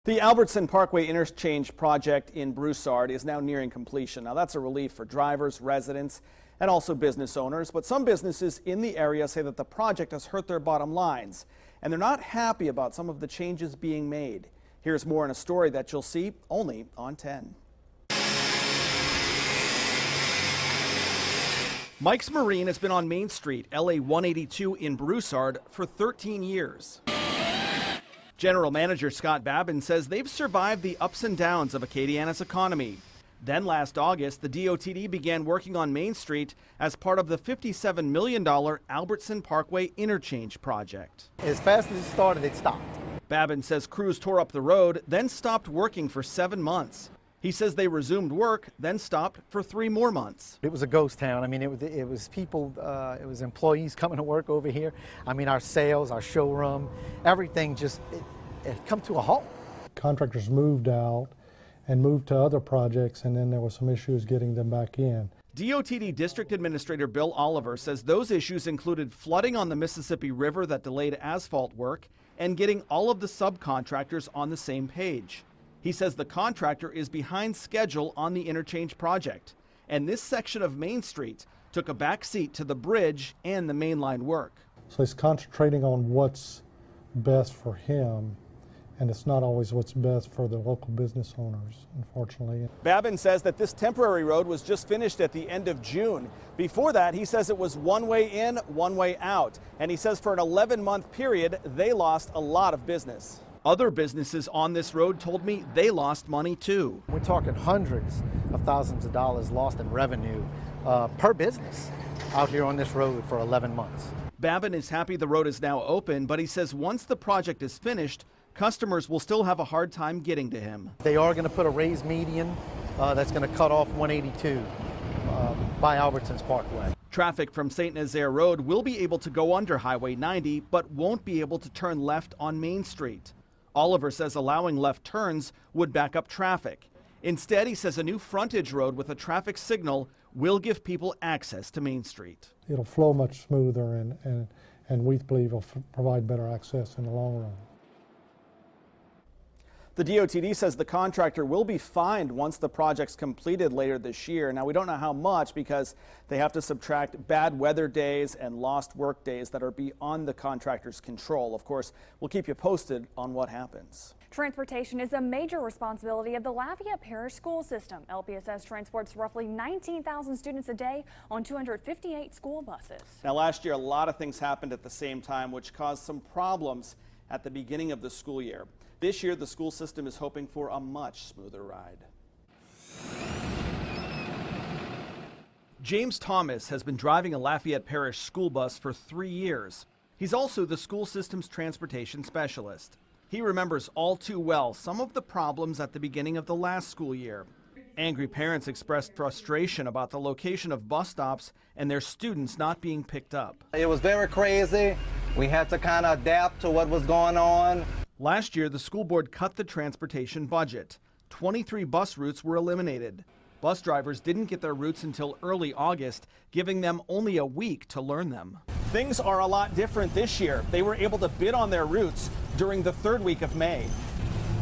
The Albertson Parkway Interchange project in Broussard is now nearing completion. Now that's a relief for drivers, residents, and also business owners. But some businesses in the area say that the project has hurt their bottom lines, and they're not happy about some of the changes being made. Here's more in a story that you'll see only on 10. Mike's Marine has been on Main Street, LA 182 in Broussard for 13 years. General Manager Scott Babin says they've survived the ups and downs of Acadiana's economy. Then last August, the DOTD began working on Main Street as part of the $57 million Albertson Parkway Interchange project. As fast as it started, it stopped. Babin says crews tore up the road, then stopped working for 7 months. He says they resumed work, then stopped for 3 more months. It was a ghost town. I mean, it was people, it was employees coming to work over here. I mean, our sales, our showroom, everything just, it come to a halt. Contractors moved out and moved to other projects, and then there were some issues getting them back in. DOTD District Administrator Bill Oliver says those issues included flooding on the Mississippi River that delayed asphalt work and getting all of the subcontractors on the same page. He says the contractor is behind schedule on the interchange project, and this section of Main Street took a back seat to the bridge and the mainline work. So he's concentrating on what's best for him, and it's not always what's best for the local business owners, unfortunately. Babin says that this temporary road was just finished at the end of June. Before that, he says it was one way in, one way out. And he says for an 11-month period, they lost a lot of business. Other businesses on this road told me they lost money too. We're talking hundreds of thousands of dollars lost in revenue per business out here on this road for 11 months. Babin is happy the road is now open, but he says once the project is finished, customers will still have a hard time getting to him. They are going to put a raised median that's going to cut off 182 by Albertson's Parkway. Traffic from St. Nazaire Road will be able to go under Highway 90, but won't be able to turn left on Main Street. Oliver says allowing left turns would back up traffic. Instead, he says a new frontage road with a traffic signal will give people access to Main Street. It'll flow much smoother, and we believe will provide better access in the long run. The DOTD says the contractor will be fined once the project's completed later this year. Now, we don't know how much because they have to subtract bad weather days and lost work days that are beyond the contractor's control. Of course, we'll keep you posted on what happens. Transportation is a major responsibility of the Lafayette Parish School System. LPSS transports roughly 19,000 students a day on 258 school buses. Now, last year, a lot of things happened at the same time, which caused some problems at the beginning of the school year. This year, the school system is hoping for a much smoother ride. James Thomas has been driving a Lafayette Parish school bus for 3 years. He's also the school system's transportation specialist. He remembers all too well some of the problems at the beginning of the last school year. Angry parents expressed frustration about the location of bus stops and their students not being picked up. It was very crazy. We had to kind of adapt to what was going on. Last year, the school board cut the transportation budget. 23 bus routes were eliminated. Bus drivers didn't get their routes until early August, giving them only a week to learn them. Things are a lot different this year. They were able to bid on their routes during the 3rd week of May.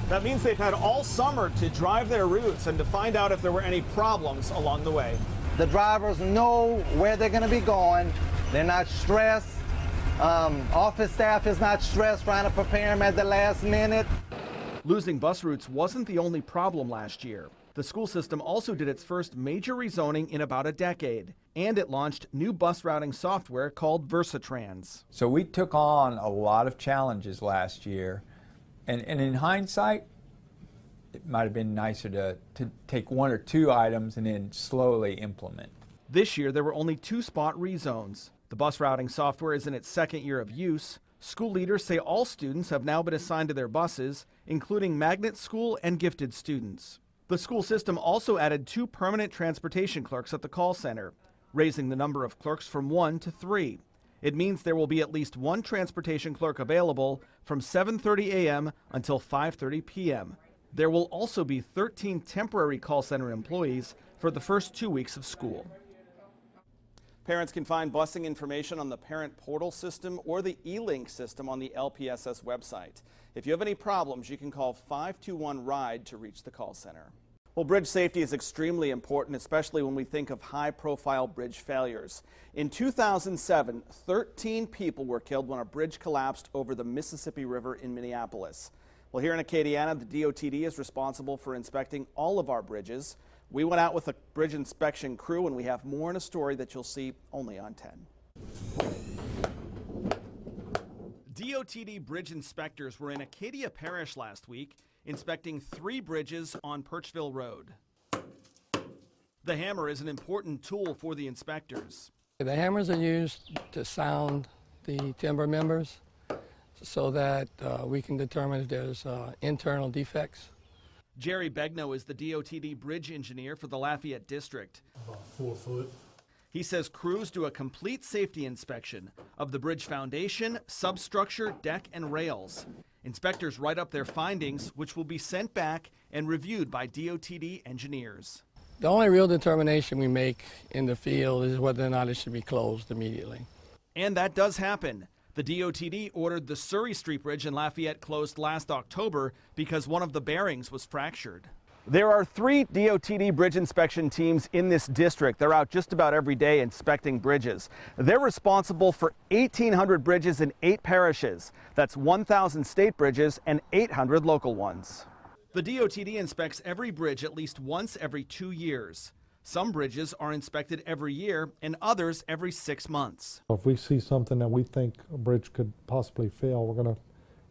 That means they've had all summer to drive their routes and to find out if there were any problems along the way. The drivers know where they're going to be going. They're not stressed. Office staff is not stressed trying to prepare them at the last minute. Losing bus routes wasn't the only problem last year. The school system also did its first major rezoning in about a decade, and it launched new bus routing software called Versatrans. So we took on a lot of challenges last year, and in hindsight, it might have been nicer to take 1 or 2 items and then slowly implement. This year, there were only 2 spot rezones. The bus routing software is in its 2nd year of use. School leaders say all students have now been assigned to their buses, including magnet school and gifted students. The school system also added 2 permanent transportation clerks at the call center, raising the number of clerks from 1 to 3. It means there will be at least 1 transportation clerk available from 7:30 a.m. until 5:30 p.m. There will also be 13 temporary call center employees for the first 2 weeks of school. Parents can find busing information on the parent portal system or the eLink system on the LPSS website. If you have any problems, you can call 521-RIDE to reach the call center. Well, bridge safety is extremely important, especially when we think of high-profile bridge failures. In 2007, 13 people were killed when a bridge collapsed over the Mississippi River in Minneapolis. Well, here in Acadiana, the DOTD is responsible for inspecting all of our bridges. We went out with a bridge inspection crew, and we have more in a story that you'll see only on 10. DOTD bridge inspectors were in Acadia Parish last week, inspecting 3 bridges on Perchville Road. The hammer is an important tool for the inspectors. The hammers are used to sound the timber members so that we can determine if there's internal defects. Jerry Begno is the DOTD bridge engineer for the Lafayette District. About 4 foot. He says crews do a complete safety inspection of the bridge foundation, substructure, deck, and rails. Inspectors write up their findings, which will be sent back and reviewed by DOTD engineers. The only real determination we make in the field is whether or not it should be closed immediately. And that does happen. The DOTD ordered the Surrey Street Bridge in Lafayette closed last October because one of the bearings was fractured. There are 3 DOTD bridge inspection teams in this district. They're out just about every day inspecting bridges. They're responsible for 1,800 bridges in 8 parishes. That's 1,000 state bridges and 800 local ones. The DOTD inspects every bridge at least once every 2 years. Some bridges are inspected every year and others every 6 months. If we see something that we think a bridge could possibly fail, we're going to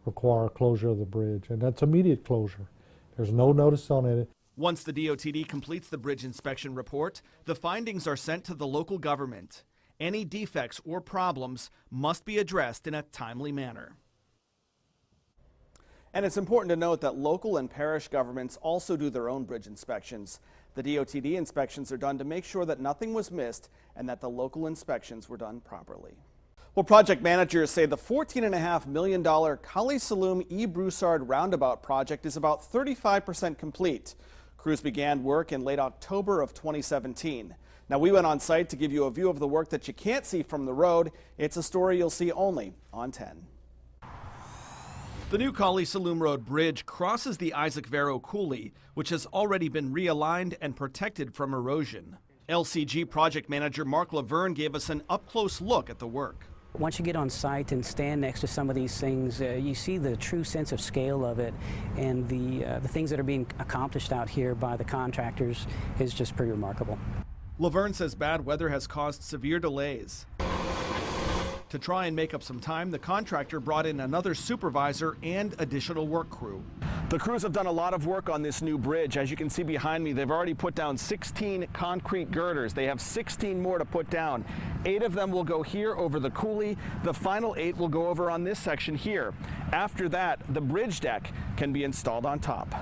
require a closure of the bridge, and that's immediate closure. There's no notice on it. Once the DOTD completes the bridge inspection report, the findings are sent to the local government. Any defects or problems must be addressed in a timely manner. And it's important to note that local and parish governments also do their own bridge inspections. The DOTD inspections are done to make sure that nothing was missed and that the local inspections were done properly. Well, project managers say the $14.5 million Colley-Saloom E. Broussard roundabout project is about 35% complete. Crews began work in late October of 2017. Now, we went on site to give you a view of the work that you can't see from the road. It's a story you'll see only on 10. The new Colley-Saloom Road Bridge crosses the Isaac Vero Coulee, which has already been realigned and protected from erosion. LCG project manager Mark Laverne gave us an up-close look at the work. Once you get on site and stand next to some of these things, you see the true sense of scale of it, and the things that are being accomplished out here by the contractors is just pretty remarkable. Laverne says bad weather has caused severe delays. To try and make up some time, the contractor brought in another supervisor and additional work crew. The crews have done a lot of work on this new bridge. As you can see behind me, they've already put down 16 concrete girders. They have 16 more to put down. 8 of them will go here over the coulee. The final 8 will go over on this section here. After that, the bridge deck can be installed on top.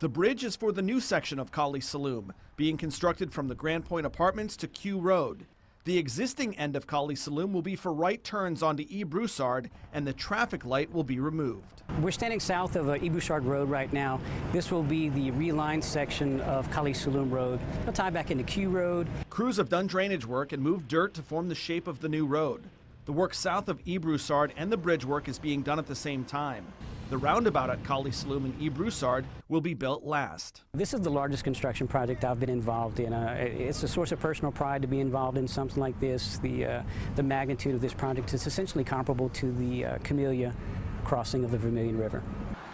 The bridge is for the new section of Colley-Saloom, being constructed from the Grand Point Apartments to Q Road. The existing end of Colley-Saloom will be for right turns onto E. Broussard, and the traffic light will be removed. We're standing south of E. Broussard Road right now. This will be the relined section of Colley-Saloom Road. It'll tie back into Q Road. Crews have done drainage work and moved dirt to form the shape of the new road. The work south of E. Broussard and the bridge work is being done at the same time. The roundabout at Colley-Saloom and E. Broussard will be built last. This is the largest construction project I've been involved in. It's a source of personal pride to be involved in something like this. The magnitude of this project is essentially comparable to the Camellia crossing of the Vermilion River.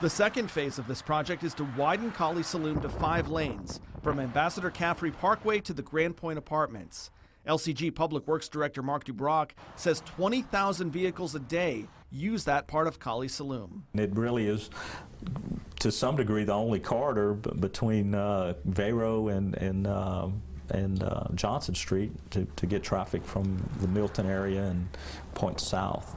The second phase of this project is to widen Colley-Saloom to 5 lanes, from Ambassador Caffrey Parkway to the Grand Point Apartments. LCG Public Works Director Mark Dubrock says 20,000 vehicles a day use that part of Colley-Saloom. It really is, to some degree, the only corridor between Vero and Johnson Street to get traffic from the Milton area and point south.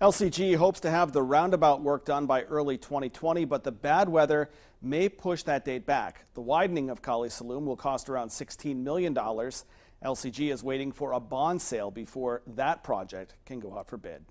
LCG hopes to have the roundabout work done by early 2020, but the bad weather may push that date back. The widening of Colley-Saloom will cost around $16 million. LCG is waiting for a bond sale before that project can go out for bid.